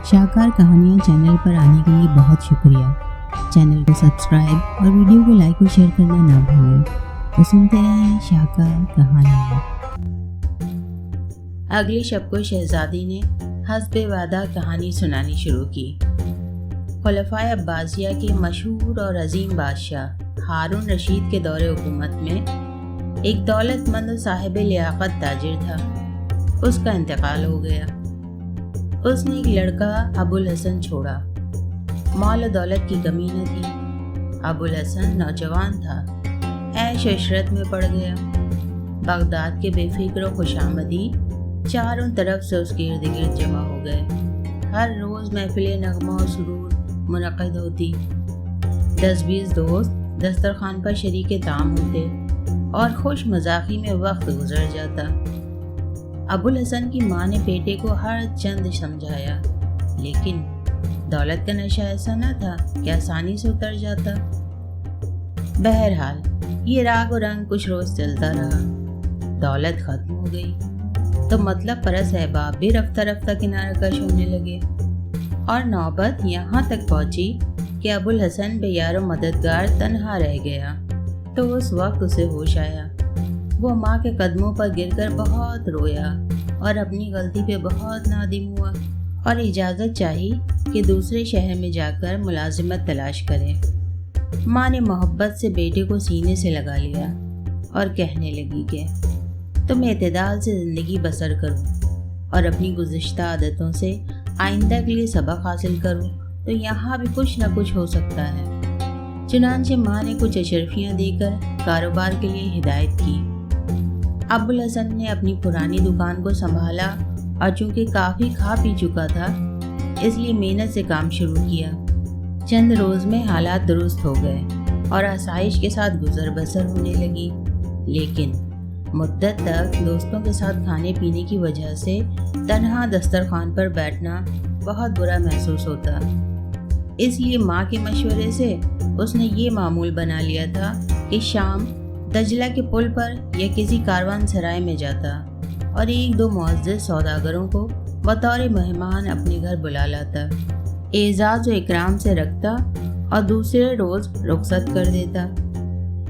شاہکار کہانیاں چینل پر آنے کے لیے بہت شکریہ۔ چینل کو سبسکرائب اور ویڈیو کو لائک اور شیئر کرنا نہ بھولیں۔ تو سنتے رہیں شاہکار کہانیاں۔ اگلی شب کو شہزادی نے حسب وعدہ کہانی سنانی شروع کی۔ خلفائے عباسیہ کے مشہور اور عظیم بادشاہ ہارون رشید کے دور حکومت میں ایک دولت مند صاحب لیاقت تاجر تھا۔ اس کا انتقال ہو گیا۔ اس نے ایک لڑکا ابو الحسن چھوڑا۔ مال و دولت کی کمی نہ تھی۔ ابو الحسن نوجوان تھا، عیش و عشرت میں پڑ گیا۔ بغداد کے بے فکر و خوش آمدی چاروں طرف سے اس کے ارد گرد جمع ہو گئے۔ ہر روز محفل نغمہ و سرور منعقد ہوتی۔ 10-20 دوست دسترخوان پر شریک طعام ہوتے اور خوش مذاقی میں وقت گزر جاتا۔ ابو الحسن کی ماں نے بیٹے کو ہر چند سمجھایا، لیکن دولت کا نشہ ایسا نہ تھا کہ آسانی سے اتر جاتا۔ بہرحال یہ راگ و رنگ کچھ روز چلتا رہا۔ دولت ختم ہو گئی تو مطلب پرست احباب بھی رفتہ رفتہ کنارہ کش ہونے لگے، اور نوبت یہاں تک پہنچی کہ ابو الحسن بے یار و مددگار تنہا رہ گیا۔ تو اس وقت اسے ہوش آیا۔ وہ ماں کے قدموں پر گر کر بہت رویا اور اپنی غلطی پہ بہت نادم ہوا، اور اجازت چاہی کہ دوسرے شہر میں جا کر ملازمت تلاش کرے۔ ماں نے محبت سے بیٹے کو سینے سے لگا لیا اور کہنے لگی کہ تم اعتدال سے زندگی بسر کرو اور اپنی گزشتہ عادتوں سے آئندہ کے لیے سبق حاصل کرو تو یہاں بھی کچھ نہ کچھ ہو سکتا ہے۔ چنانچہ ماں نے کچھ اشرفیاں دے کر کاروبار کے لیے ہدایت کی۔ ابو الحسن نے اپنی پرانی دکان کو سنبھالا، اور چونکہ کافی کھا پی چکا تھا اس لیے محنت سے کام شروع کیا۔ چند روز میں حالات درست ہو گئے اور آسائش کے ساتھ گزر بسر ہونے لگی، لیکن مدت تک دوستوں کے ساتھ کھانے پینے کی وجہ سے تنہا دسترخوان پر بیٹھنا بہت برا محسوس ہوتا۔ اس لیے ماں کے مشورے سے اس نے یہ معمول بنا لیا تھا کہ شام دجلہ کے پل پر یا کسی کاروان سرائے میں جاتا اور 1-2 معزز سوداگروں کو بطور مہمان اپنے گھر بلا لاتا، اعزاز و اکرام سے رکھتا اور دوسرے روز رخصت کر دیتا۔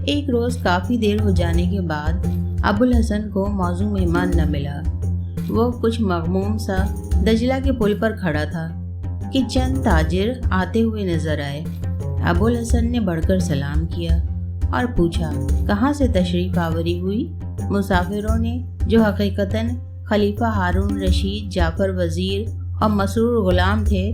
ایک روز کافی دیر ہو جانے کے بعد ابو الحسن کو موزوں مہمان نہ ملا۔ وہ کچھ مغموم سا دجلہ کے پل پر کھڑا تھا کہ چند تاجر آتے ہوئے نظر آئے۔ ابو الحسن نے بڑھ کر سلام کیا اور پوچھا کہاں سے تشریف آوری ہوئی۔ مسافروں نے، جو حقیقتاً خلیفہ ہارون رشید، جعفر وزیر اور مسرور غلام تھے،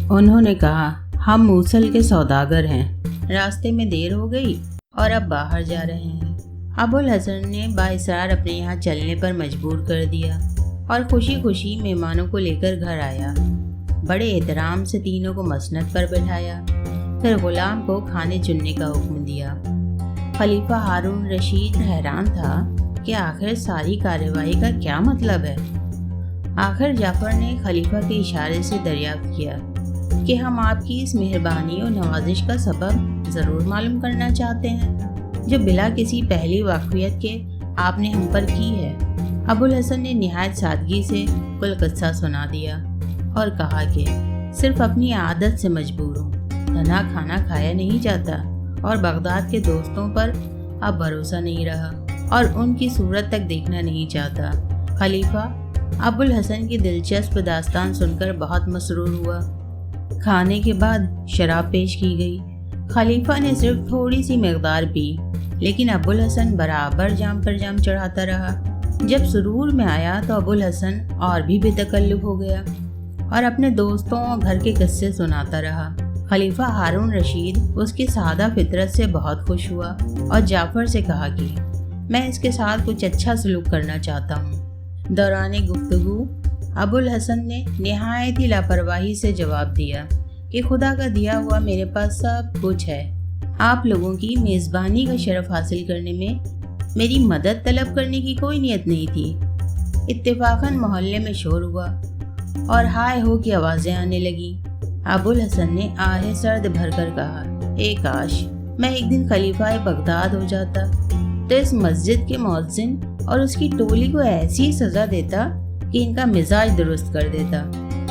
انہوں نے کہا ہم موصل کے سوداگر ہیں، راستے میں دیر ہو گئی اور اب باہر جا رہے ہیں۔ ابو الحسن نے بااصرار اپنے یہاں چلنے پر مجبور کر دیا اور خوشی خوشی مہمانوں کو لے کر گھر آیا۔ بڑے احترام سے تینوں کو مسند پر بٹھایا، پھر غلام کو کھانے چننے کا حکم دیا۔ خلیفہ ہارون رشید حیران تھا کہ آخر ساری کارروائی کا کیا مطلب ہے۔ آخر جعفر نے خلیفہ کے اشارے سے دریافت کیا کہ ہم آپ کی اس مہربانی اور نوازش کا سبب ضرور معلوم کرنا چاہتے ہیں جو بلا کسی پہلی واقفیت کے آپ نے ہم پر کی ہے۔ ابو الحسن نے نہایت سادگی سے کل قصہ سنا دیا اور کہا کہ صرف اپنی عادت سے مجبور ہوں، تنہا کھانا کھایا نہیں جاتا اور بغداد کے دوستوں پر اب بھروسہ نہیں رہا اور ان کی صورت تک دیکھنا نہیں چاہتا۔ خلیفہ ابو الحسن کی دلچسپ داستان سن کر بہت مسرور ہوا۔ کھانے کے بعد شراب پیش کی گئی۔ خلیفہ نے صرف تھوڑی سی مقدار پی، لیکن ابو الحسن برابر جام پر جام چڑھاتا رہا۔ جب سرور میں آیا تو ابو الحسن اور بھی بے تکلف ہو گیا اور اپنے دوستوں اور گھر کے قصے سناتا رہا۔ خلیفہ ہارون رشید اس کی سادہ فطرت سے بہت خوش ہوا اور جعفر سے کہا کہ میں اس کے ساتھ کچھ اچھا سلوک کرنا چاہتا ہوں۔ دوران گفتگو ابو الحسن نے نہایت ہی لاپرواہی سے جواب دیا کہ خدا کا دیا ہوا میرے پاس سب کچھ ہے، آپ لوگوں کی میزبانی کا شرف حاصل کرنے میں میری مدد طلب کرنے کی کوئی نیت نہیں تھی۔ اتفاقاً محلے میں شور ہوا اور ہائے ہو کی آوازیں آنے لگیں۔ ابو الحسن نے آہ سرد بھر کر کہا اے کاش میں ایک دن خلیفہ بغداد ہو جاتا تو اس مسجد کے مؤذن اور اس کی ٹولی کو ایسی سزا دیتا کہ ان کا مزاج درست کر دیتا۔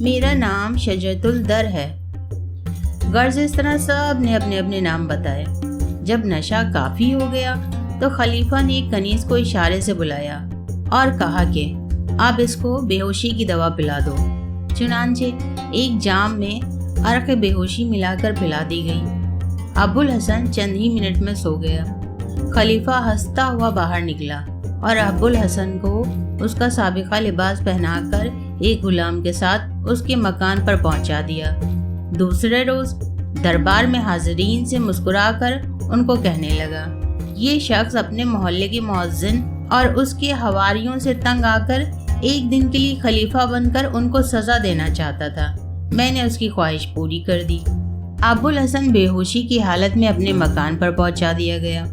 میرا نام شجرۃ الدر ہے۔ غرض اس طرح سب نے اپنے اپنے نام بتائے۔ جب نشہ کافی ہو گیا تو خلیفہ نے ایک کنیز کو اشارے سے بلایا اور کہا کہ اب اس کو بے ہوشی کی دوا پلا دو۔ چنانچہ ایک جام میں عرق بے ہوشی ملا کر پلا دی گئی۔ ابو الحسن چند ہی منٹ میں سو گیا۔ خلیفہ ہنستا ہوا باہر نکلا اور ابو الحسن کو اس کا سابقہ لباس پہنا کر ایک غلام کے ساتھ اس کے مکان پر پہنچا دیا۔ دوسرے روز دربار میں حاضرین سے مسکرا کر ان کو کہنے لگا، یہ شخص اپنے محلے کے مؤذن اور اس کے حواریوں سے تنگ آ کر ایک دن کے لیے خلیفہ بن کر ان کو سزا دینا چاہتا تھا۔ میں نے اس کی خواہش پوری کر دی۔ ابو الحسن بے ہوشی کی حالت میں اپنے مکان پر پہنچا دیا گیا۔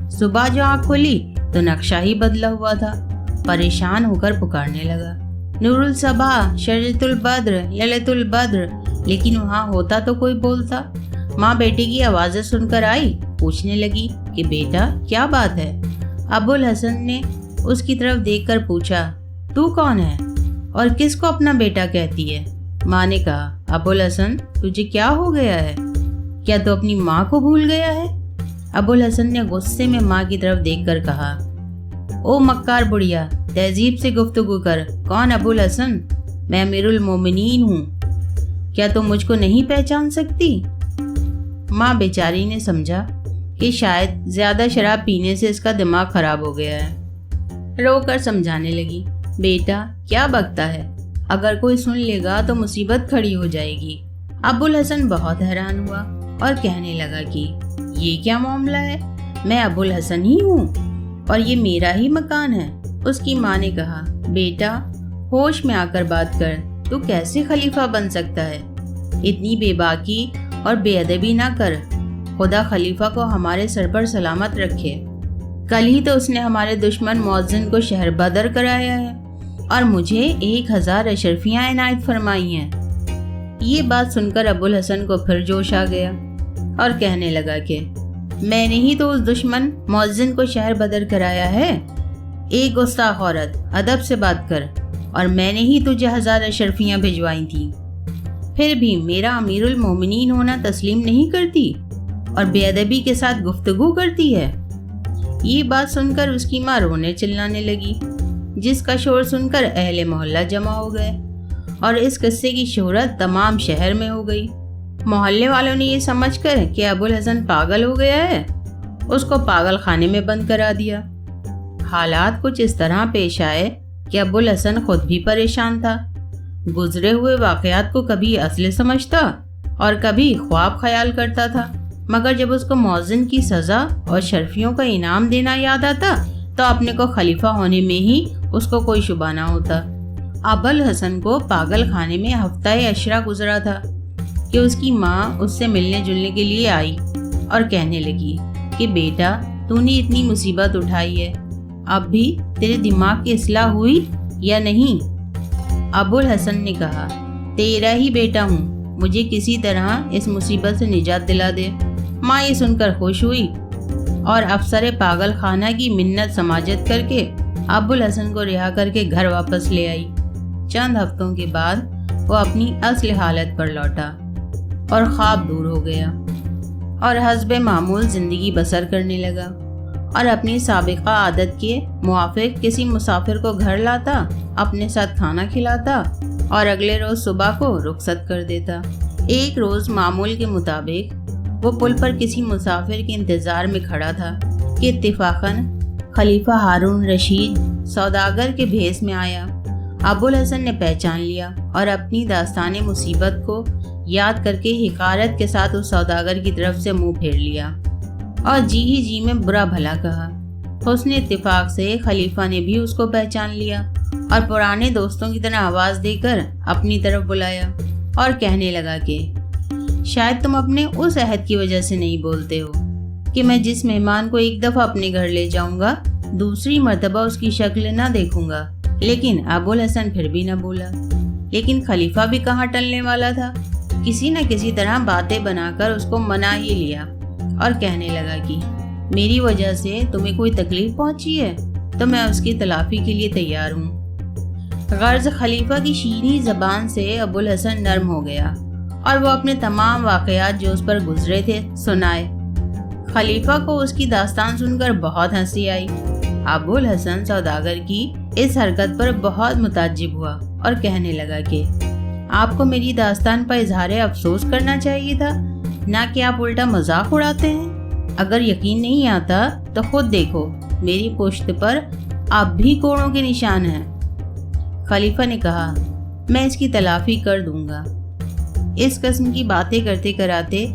صبح جو آنکھ کھلی تو نقشہ ہی بدلا ہوا تھا۔ پریشان ہو کر پکارنے لگا، نور الصباح، شجرۃ البدر، لیلۃ البدر، لیکن وہاں ہوتا تو کوئی بولتا۔ ماں بیٹے کی آوازیں سن کر آئی، پوچھنے لگی کہ بیٹا کیا بات ہے؟ ابو الحسن نے اس کی طرف دیکھ کر پوچھا، تو کون ہے اور کس کو اپنا بیٹا کہتی ہے؟ ماں نے کہا، ابو الحسن تجھے کیا ہو گیا ہے؟ کیا تو اپنی ماں کو بھول گیا ہے؟ ابو الحسن نے غصے میں ماں کی طرف دیکھ کر کہا، او مکار بڑھیا، تہذیب سے گفتگو کر۔ کون ابو الحسن؟ میں امیر المومنین ہوں۔ کیا تم مجھ کو نہیں پہچان سکتی؟ ماں بیچاری نے سمجھا کہ شاید زیادہ شراب پینے سے اس کا دماغ خراب ہو گیا ہے۔ رو کر سمجھانے لگی، بیٹا کیا بکتا ہے؟ اگر کوئی سن لے گا تو مصیبت کھڑی ہو جائے گی۔ ابو الحسن بہت حیران ہوا اور کہنے لگا کہ یہ کیا معاملہ ہے؟ میں ابو الحسن ہی ہوں اور یہ میرا ہی مکان ہے۔ اس کی ماں نے کہا، بیٹا ہوش میں آ کر بات کر، تو کیسے خلیفہ بن سکتا ہے؟ اتنی بے باکی اور بے ادبی نہ کر۔ خدا خلیفہ کو ہمارے سر پر سلامت رکھے۔ کل ہی تو اس نے ہمارے دشمن مؤذن کو شہر بدر کرایا ہے اور مجھے 1000 اشرفیاں عنایت فرمائی ہیں۔ یہ بات سن کر ابو الحسن کو پھر جوش آ گیا اور کہنے لگا کہ میں نے ہی تو اس دشمن مؤذن کو شہر بدر کرایا ہے۔ ایک گستاخ عورت، ادب سے بات کر، اور میں نے ہی تجھے 1000 اشرفیاں بھجوائی تھیں، پھر بھی میرا امیر المومنین ہونا تسلیم نہیں کرتی اور بے ادبی کے ساتھ گفتگو کرتی ہے۔ یہ بات سن کر اس کی ماں رونے چلانے لگی، جس کا شور سن کر اہل محلہ جمع ہو گئے اور اس قصے کی شہرت تمام شہر میں ہو گئی۔ محلے والوں نے یہ سمجھ کر کہ ابو الحسن پاگل ہو گیا ہے، اس کو پاگل خانے میں بند کرا دیا۔ حالات کچھ اس طرح پیش آئے کہ ابو الحسن خود بھی پریشان تھا۔ گزرے ہوئے واقعات کو کبھی اصل سمجھتا اور کبھی خواب خیال کرتا تھا، مگر جب اس کو مؤذن کی سزا اور شرفیوں کا انعام دینا یاد آتا تو اپنے کو خلیفہ ہونے میں ہی اس کو کوئی شبہ نہ ہوتا۔ ابو الحسن کو پاگل خانے میں ہفتہ عشرہ گزرا تھا کہ اس کی ماں اس سے ملنے جلنے کے لیے آئی اور کہنے لگی کہ بیٹا تو نے اتنی مصیبت اٹھائی ہے، اب بھی تیرے دماغ کی اصلاح ہوئی یا نہیں؟ ابو الحسن نے کہا، تیرا ہی بیٹا ہوں، مجھے کسی طرح اس مصیبت سے نجات دلا دے۔ ماں یہ سن کر خوش ہوئی اور افسر پاگل خانہ کی منت سماجت کر کے ابو الحسن کو رہا کر کے گھر واپس لے آئی۔ چند ہفتوں کے بعد وہ اپنی اصل حالت پر لوٹا اور خواب دور ہو گیا اور حسب معمول زندگی بسر کرنے لگا اور اپنی سابقہ عادت کے موافق کسی مسافر کو گھر لاتا، اپنے ساتھ کھانا کھلاتا اور اگلے روز صبح کو رخصت کر دیتا۔ ایک روز معمول کے مطابق وہ پل پر کسی مسافر کے انتظار میں کھڑا تھا کہ اتفاقاً خلیفہ ہارون رشید سوداگر کے بھیس میں آیا۔ ابو الحسن نے پہچان لیا اور اپنی داستان مصیبت کو یاد کر کے حقارت کے ساتھ اس سوداگر کی طرف سے منہ پھیر لیا اور جی ہی جی میں برا بھلا کہا۔ حسن اتفاق سے خلیفہ نے بھی اس کو پہچان لیا اور پرانے دوستوں کی طرح آواز دے کر اپنی طرف بلایا اور کہنے لگا کہ شاید تم اپنے اس عہد کی وجہ سے نہیں بولتے ہو کہ میں جس مہمان کو ایک دفعہ اپنے گھر لے جاؤں گا دوسری مرتبہ اس کی شکل نہ دیکھوں گا۔ لیکن ابو الحسن پھر بھی نہ بولا۔ لیکن خلیفہ بھی کہاں ٹلنے والا تھا، کسی نہ کسی طرح باتیں بنا کر اس کو منا ہی لیا اور کہنے لگا کہ میری وجہ سے تمہیں کوئی تکلیف پہنچی ہے تو میں اس کی تلافی کے لیے تیار ہوں۔ غرض خلیفہ کی شیریں زبان سے ابوالحسن نرم ہو گیا اور وہ اپنے تمام واقعات جو اس پر گزرے تھے سنائے۔ خلیفہ کو اس کی داستان سن کر بہت ہنسی آئی۔ ابوالحسن سوداگر کی اس حرکت پر بہت متعجب ہوا اور کہنے لگا کہ آپ کو میری داستان پر اظہار افسوس کرنا چاہیے تھا، نہ کہ آپ الٹا مذاق اڑاتے ہیں۔ اگر یقین نہیں آتا تو خود دیکھو، میری پشت پر اب بھی کوڑوں کے نشان ہیں۔ خلیفہ نے کہا، میں اس کی تلافی کر دوں گا۔ اس قسم کی باتیں کرتے کراتے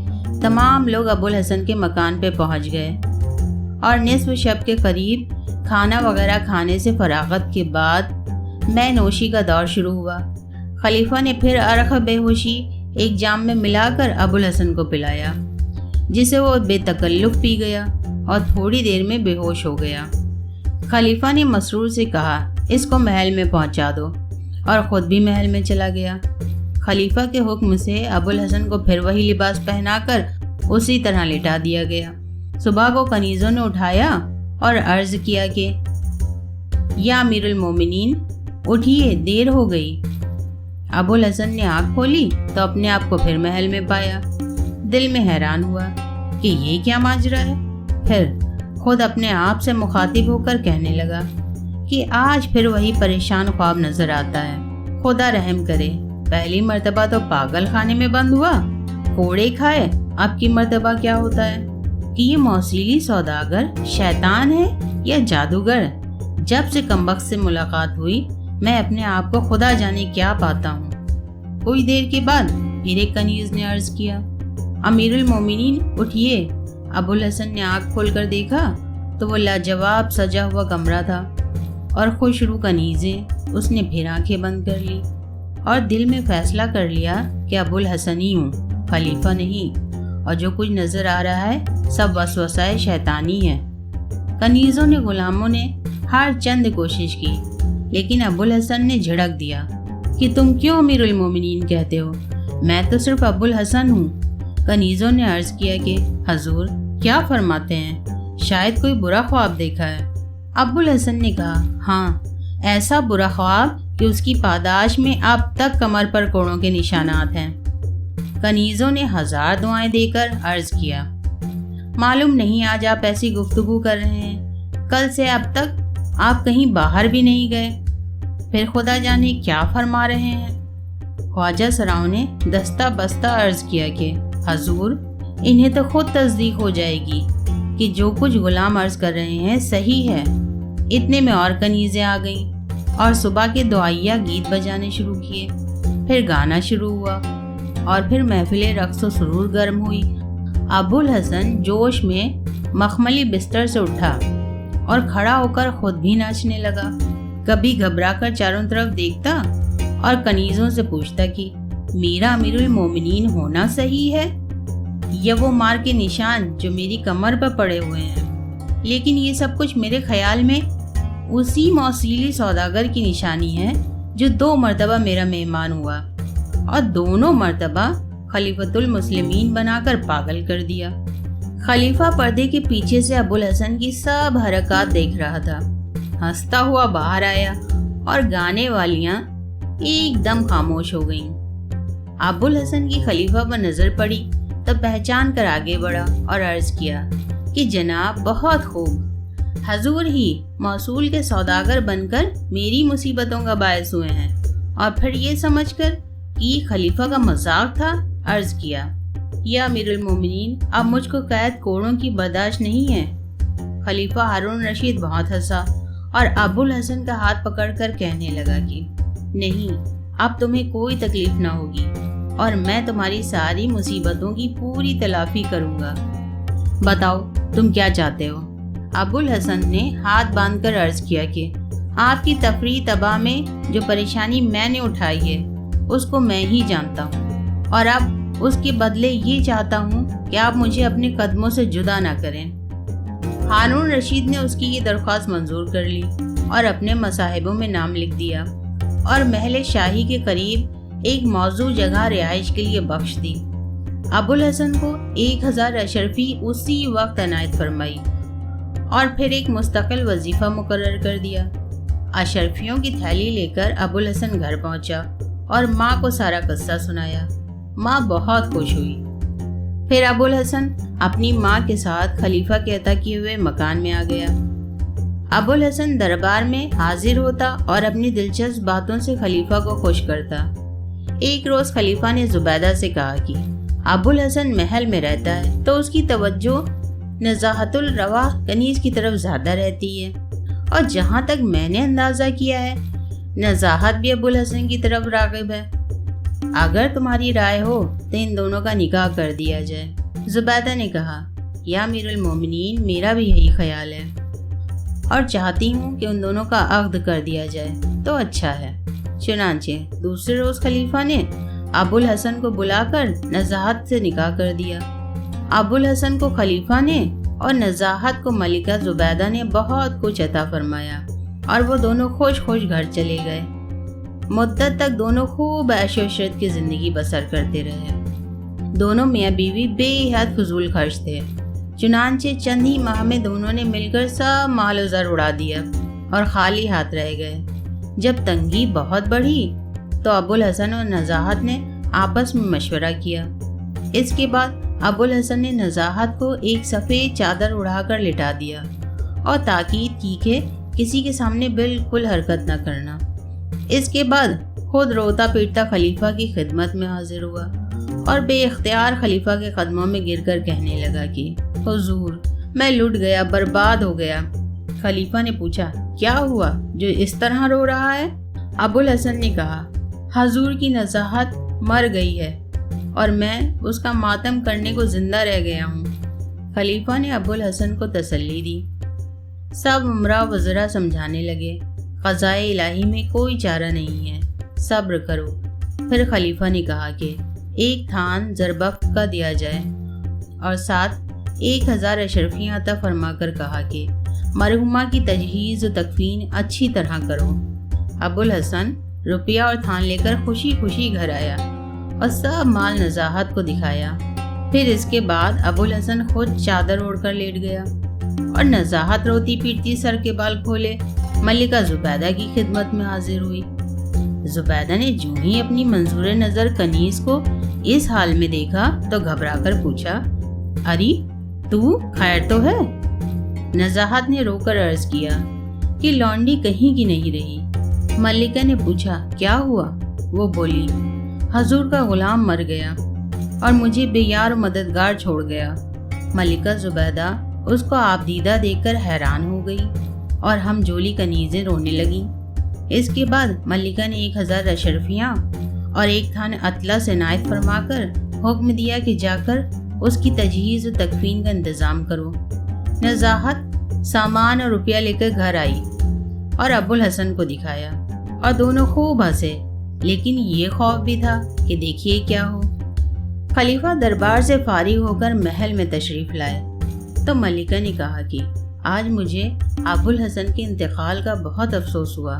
تمام لوگ ابوالحسن کے مکان پہ پہنچ گئے اور نصف شب کے قریب کھانا وغیرہ کھانے سے فراغت کے بعد مے نوشی کا دور شروع ہوا۔ خلیفہ نے پھر ارخ بے ہوشی ایک جام میں ملا کر ابوالحسن کو پلایا، جسے وہ بے تکلف پی گیا اور تھوڑی دیر میں بے ہوش ہو گیا۔ خلیفہ نے مسرور سے کہا، اس کو محل میں پہنچا دو، اور خود بھی محل میں چلا گیا۔ خلیفہ کے حکم سے ابوالحسن کو پھر وہی لباس پہنا کر اسی طرح لٹا دیا گیا۔ صبح کو کنیزوں نے اٹھایا اور عرض کیا کہ یا امیر المومنین، اٹھیے، دیر ہو گئی۔ ابوالحسن نے آنکھ کھولی تو اپنے آپ کو پھر محل میں پایا۔ دل میں حیران ہوا کہ یہ کیا ماجرا ہے۔ پھر خود اپنے آپ سے مخاطب ہو کر کہنے لگا کہ آج پھر وہی پریشان خواب نظر آتا ہے۔ خدا رحم کرے، پہلی مرتبہ تو پاگل خانے میں بند ہوا، کوڑے کھائے، اب کی مرتبہ کیا ہوتا ہے کہ یہ موصلی سوداگر شیطان ہے یا جادوگر۔ جب سے کمبخت سے ملاقات ہوئی میں اپنے آپ کو خدا جانے کیا پاتا ہوں۔ کوئی دیر کے بعد پھر ایک کنیز نے عرض کیا، امیر المومنین اٹھیے۔ ابوالحسن نے آنکھ کھول کر دیکھا تو وہ لاجواب سجا ہوا کمرہ تھا اور خوش رو کنیزیں۔ اس نے پھر آنکھیں بند کر لی اور دل میں فیصلہ کر لیا کہ ابوالحسن ہی ہوں، خلیفہ نہیں، اور جو کچھ نظر آ رہا ہے سب وسوسہ شیطانی ہے۔ کنیزوں نے، غلاموں نے ہر چند کوشش کی، لیکن ابوالحسن نے جھڑک دیا کہ تم کیوں امیر المومنین کہتے ہو، میں تو صرف ابوالحسن ہوں۔ کنیزوں نے عرض کیا کہ حضور کیا فرماتے ہیں، شاید کوئی برا خواب دیکھا ہے۔ ابوالحسن نے کہا، ہاں، ایسا برا خواب کہ اس کی پاداش میں اب تک کمر پر کوڑوں کے نشانات ہیں۔ کنیزوں نے ہزار دعائیں دے کر عرض کیا، معلوم نہیں آج آپ ایسی گفتگو کر رہے ہیں، کل سے اب تک آپ کہیں باہر بھی نہیں گئے، پھر خدا جانے کیا فرما رہے ہیں۔ خواجہ سراؤں نے دستہ بستہ عرض کیا کہ حضور انہیں تو خود تصدیق ہو جائے گی کہ جو کچھ غلام عرض کر رہے ہیں صحیح ہے۔ اتنے میں اور کنیزیں آ گئیں اور صبح کے دعائیہ گیت بجانے شروع کیے، پھر گانا شروع ہوا اور پھر محفل رقص و سرور گرم ہوئی۔ ابوالحسن جوش میں مخملی بستر سے اٹھا اور کھڑا ہو کر خود بھی ناچنے لگا۔ کبھی گھبرا کر چاروں طرف دیکھتا اور کنیزوں سے پوچھتا کہ میرا امیر المومنین ہونا صحیح ہے یا وہ مار کے نشان جو میری کمر پر پڑے ہوئے ہیں۔ لیکن یہ سب کچھ میرے خیال میں اسی موصلی سوداگر کی نشانی ہے جو 2 مرتبہ میرا مہمان ہوا اور دونوں مرتبہ خلیفۃ المسلمین بنا کر پاگل کر دیا۔ خلیفہ پردے کے پیچھے سے ابوالحسن کی سب حرکات دیکھ رہا تھا۔ ہنستا ہوا باہر آیا اور گانے والیاں ایک دم خاموش ہو گئیں۔ ابوالحسن کی خلیفہ پر نظر پڑی تو پہچان کر آگے بڑھا اور عرض کیا کہ جناب بہت خوب، حضور ہی موصول کے سوداگر بن کر میری مصیبتوں کا باعث ہوئے ہیں۔ اور پھر یہ سمجھ کر کہ یہ خلیفہ کا مذاق تھا عرض کیا، یا امیر المومنین اب مجھ کو قید کوڑوں کی برداشت نہیں ہے۔ خلیفہ ہارون رشید بہت ہنسا اور ابوالحسن کا ہاتھ پکڑ کر کہنے لگا کہ نہیں، اب تمہیں کوئی تکلیف نہ ہوگی اور میں تمہاری ساری مصیبتوں کی پوری تلافی کروں گا۔ بتاؤ تم کیا چاہتے ہو؟ ابوالحسن نے ہاتھ باندھ کر عرض کیا کہ آپ کی تفریح تباہ میں جو پریشانی میں نے اٹھائی ہے اس کو میں ہی جانتا ہوں، اور اب اس کے بدلے یہ چاہتا ہوں کہ آپ مجھے اپنے قدموں سے جدا نہ کریں۔ ہارون رشید نے اس کی یہ درخواست منظور کر لی اور اپنے مصاحبوں میں نام لکھ دیا اور محل شاہی کے قریب ایک موزوں جگہ رہائش کے لیے بخش دی۔ ابوالحسن کو 1000 اشرفی اسی وقت عنایت فرمائی اور پھر ایک مستقل وظیفہ مقرر کر دیا۔ اشرفیوں کی تھیلی لے کر ابوالحسن گھر پہنچا اور ماں کو سارا قصہ سنایا۔ ماں بہت خوش ہوئی۔ پھر ابوالحسن اپنی ماں کے ساتھ خلیفہ کے عطا کیے ہوئے مکان میں آ گیا۔ ابوالحسن دربار میں حاضر ہوتا اور اپنی دلچسپ باتوں سے خلیفہ کو خوش کرتا۔ ایک روز خلیفہ نے زبیدہ سے کہا کہ ابوالحسن محل میں رہتا ہے تو اس کی توجہ نزاہت الرواح کنیز کی طرف زیادہ رہتی ہے، اور جہاں تک میں نے اندازہ کیا ہے نزاہت بھی ابوالحسن کی طرف راغب ہے۔ اگر تمہاری رائے ہو تو ان دونوں کا نکاح کر دیا جائے۔ زبیدہ نے کہا، یا امیر المومنین، میرا بھی یہی خیال ہے اور چاہتی ہوں کہ ان دونوں کا عقد کر دیا جائے تو اچھا ہے۔ چنانچہ دوسرے روز خلیفہ نے ابوالحسن کو بلا کر نزاہت سے نکاح کر دیا۔ ابوالحسن کو خلیفہ نے اور نزاہت کو ملکہ زبیدہ نے بہت کچھ عطا فرمایا اور وہ دونوں خوش خوش گھر چلے گئے۔ مدت تک دونوں خوب عیش و عشرت کی زندگی بسر کرتے رہے۔ دونوں میاں بیوی بے حد فضول خرچ تھے، چنانچہ چند ہی ماہ میں دونوں نے مل کر سب مال و زر اڑا دیا اور خالی ہاتھ رہ گئے۔ جب تنگی بہت بڑھی تو ابوالحسن اور نزاہت نے آپس میں مشورہ کیا۔ اس کے بعد ابوالحسن نے نزاہت کو ایک سفید چادر اڑا کر لٹا دیا اور تاکید کی کہ کسی کے سامنے بالکل حرکت نہ کرنا۔ اس کے بعد خود روتا پیٹتا خلیفہ کی خدمت میں حاضر ہوا اور بے اختیار خلیفہ کے قدموں میں گر کر کہنے لگا کہ حضور، میں لٹ گیا، برباد ہو گیا۔ خلیفہ نے پوچھا، کیا ہوا جو اس طرح رو رہا ہے؟ ابوالحسن نے کہا، حضور کی نزاہت مر گئی ہے اور میں اس کا ماتم کرنے کو زندہ رہ گیا ہوں۔ خلیفہ نے ابوالحسن کو تسلی دی۔ سب امراء وزراء سمجھانے لگے، قضائے الہی میں کوئی چارہ نہیں ہے، صبر کرو۔ پھر خلیفہ نے کہا کہ 1 تھان زربفت کا دیا جائے اور ساتھ 1000 اشرفیاں عطا فرما کر کہا کہ مرحومہ کی تجہیز و تکفین اچھی طرح کرو۔ ابوالحسن روپیہ اور تھان لے کر خوشی خوشی گھر آیا اور سب مال نزاہت کو دکھایا۔ پھر اس کے بعد ابوالحسن خود چادر اوڑھ کر لیٹ گیا اور نزاہت روتی پیٹتی سر کے بال کھولے ملکہ زبیدہ کی خدمت میں حاضر ہوئی۔ زبیدہ نے جو ہی اپنی منظور نظر کنیز کو اس حال میں دیکھا تو گھبرا کر پوچھا، اری تو خیر تو ہے؟ نزاہت نے رو کر عرض کیا کہ لونڈی کہیں کی نہیں رہی۔ ملکہ نے پوچھا، کیا ہوا؟ وہ بولی، حضور کا غلام مر گیا اور مجھے بے یار و مددگار چھوڑ گیا۔ ملکہ زبیدہ اس کو آبدیدہ دیکھ کر حیران ہو گئی اور ہم جولی کنیزیں رونے لگیں۔ اس کے بعد ملکہ نے 1000 اشرفیاں اور 1 تھان اطلس عنایت فرما کر حکم دیا کہ جا کر اس کی تجہیز و تکفین کا انتظام کرو۔ نزاہت سامان اور روپیہ لے کر گھر آئی اور ابوالحسن کو دکھایا اور دونوں خوب ہنسے، لیکن یہ خوف بھی تھا کہ دیکھیے کیا ہو۔ خلیفہ دربار سے فارغ ہو کر محل میں تشریف لائے تو ملکہ نے کہا کہ آج مجھے ابوالحسن کے انتقال کا بہت افسوس ہوا۔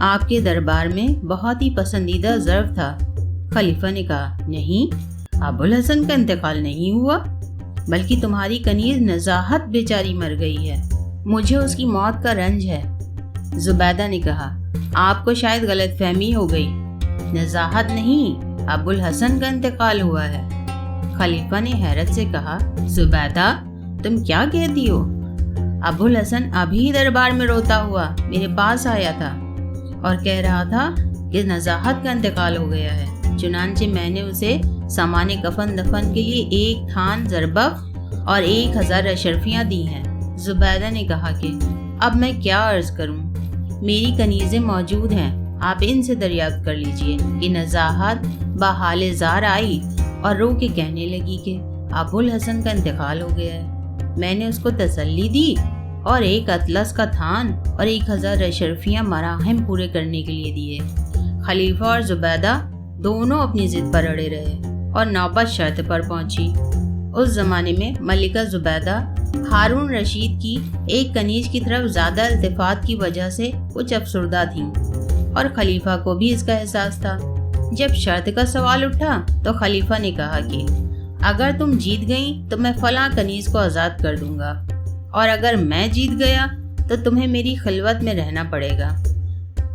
آپ کے دربار میں بہت ہی پسندیدہ ظرف تھا۔ خلیفہ نے کہا، نہیں، ابوالحسن کا انتقال نہیں ہوا، بلکہ تمہاری کنیز نزاہت بیچاری مر گئی ہے، مجھے اس کی موت کا رنج ہے۔ زبیدہ نے کہا، آپ کو شاید غلط فہمی ہو گئی، نزاہت نہیں، ابوالحسن کا انتقال ہوا ہے۔ خلیفہ نے حیرت سے کہا، زبیدہ تم کیا کہتی ہو؟ ابوالحسن ابھی دربار میں روتا ہوا میرے پاس آیا تھا اور کہہ رہا تھا کہ نزاہت کا انتقال ہو گیا ہے، چنانچہ میں نے اسے سامان کفن دفن کے لیے 1 تھان زربفت اور 1000 اشرفیاں دی ہیں۔ زبیدہ نے کہا کہ اب میں کیا عرض کروں، میری کنیزیں موجود ہیں، آپ ان سے دریافت کر لیجئے کہ نزاہت بحال زار آئی اور رو کے کہنے لگی کہ ابوالحسن کا انتقال ہو گیا ہے۔ میں نے اس کو تسلی دی اور 1 اطلس کا تھان اور 1000 اشرفیاں مراحم پورے کرنے کے لیے دیے۔ خلیفہ اور زبیدہ دونوں اپنی ضد پر اڑے رہے اور نوبت شرط پر پہنچی۔ اس زمانے میں ملکہ زبیدہ ہارون رشید کی ایک کنیز کی طرف زیادہ التفات کی وجہ سے کچھ افسردہ تھیں اور خلیفہ کو بھی اس کا احساس تھا۔ جب شرط کا سوال اٹھا تو خلیفہ نے کہا کہ اگر تم جیت گئیں تو میں فلاں کنیز کو آزاد کر دوں گا، اور اگر میں جیت گیا تو تمہیں میری خلوت میں رہنا پڑے گا۔